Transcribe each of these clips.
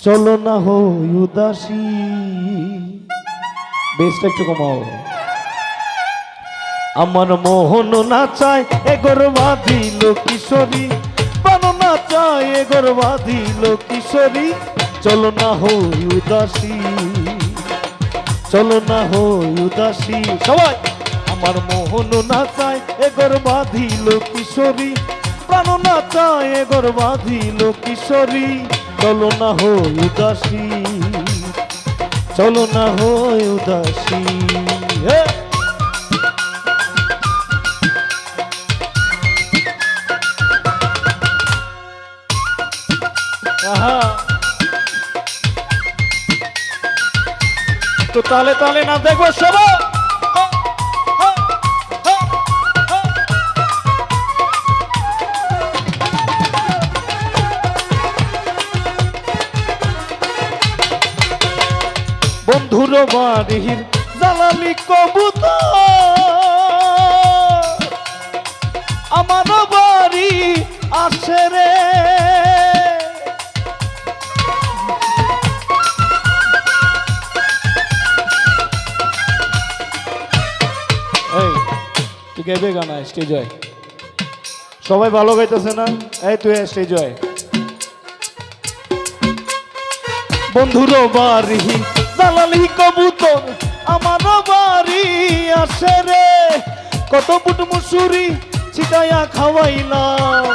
চলো না হই উদাসী। বেশটা একটু কমাও। আমার মোহন না চায় এগোর বাঁধিল কিশোরী, প্রাণ না চায় এগোর বাঁধিল কিশোরী। চলো না হই উদাসী, চলো না হই উদাসী। সবাই আমার মোহন না চায় এগোর বাঁধিল কিশোরী, প্রাণ না চায় এগোর বাঁধিল কিশোরী। চলো না হই উদাসী, চলো না হই উদাসী। তো তালে তালে না দেখবো সবাই। বন্ধুর বাড়ির জ্বালালি কবুতর আমার বাড়ি আসে রে। এই তুই গাইবে গানা স্টেজ হয়, সবাই ভালো গাইতেছে না? এই তুই স্টেজ হয়। বন্ধুর বাড়ি জ্বালালি কবুতর আমার বাড়ি আসে রে। কত বুট মুসুরি ছিটাইয়া খাওয়াইলাম,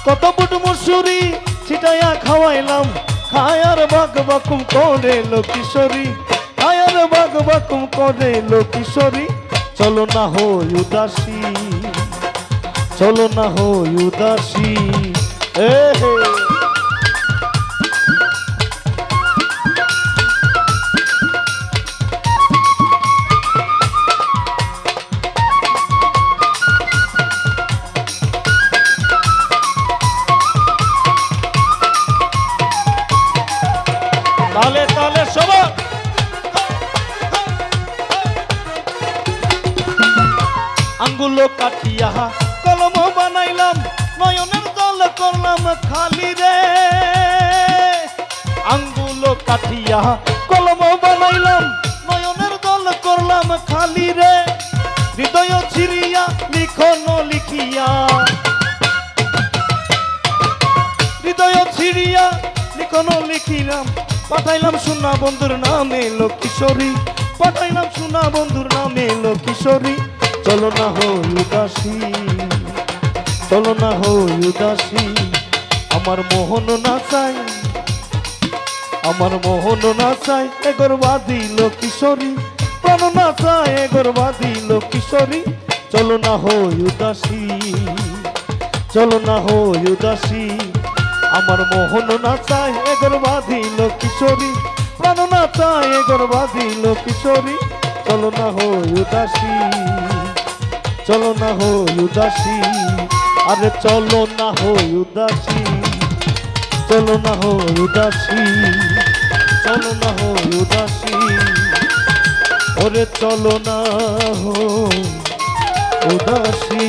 কত বুট মুসুরি ছিটাইয়া খাওয়াইলাম। খায়ার বাগ বাকুম করে লো কিশোরী, খায়ার বাগ বাকুম করে লো কিশোরী। চলো না হই উদাসী, চলো না হই উদাসী। তালে তালে সবাই। আঙ্গুলো কাটিয়া কলম বানাইলাম, নয়নের জল করলাম খালি রে। আঙ্গুলো কাটিয়া কলম বানাইলাম, নয়নের জল করলাম খালি রে। হৃদয় ছিড়িয়া লিখন লিখিয়া, হৃদয় ছিড়িয়া লিখন লিখিলাম। পাঠাইলাম সোনা বন্ধুর নামে লো কিশোরী, পাঠাইলাম সোনা বন্ধুর নামে লো কিশোরী। চলো না হই উদাসী, চলো না হই উদাসী। আমার মোহন না চাই, আমার মোহন না চাই এগোর বাঁধিল কিশোরী, প্রাণ না চাই এগোর বাঁধিল কিশোরী। চলো না হই উদাসী, চলো না হই উদাসী। আমার মোহন না চাই এগোর বাঁধিল কিশোরী, প্রাণ না চাই এগোর বাঁধিল কিশোরী। চলো না হই উদাসী, চলো না হই উদাসী। আরে চলো না হই উদাসী, চলো না হই উদাসী, চলো না হই উদাসী। ওরে চলো না হই উদাসী।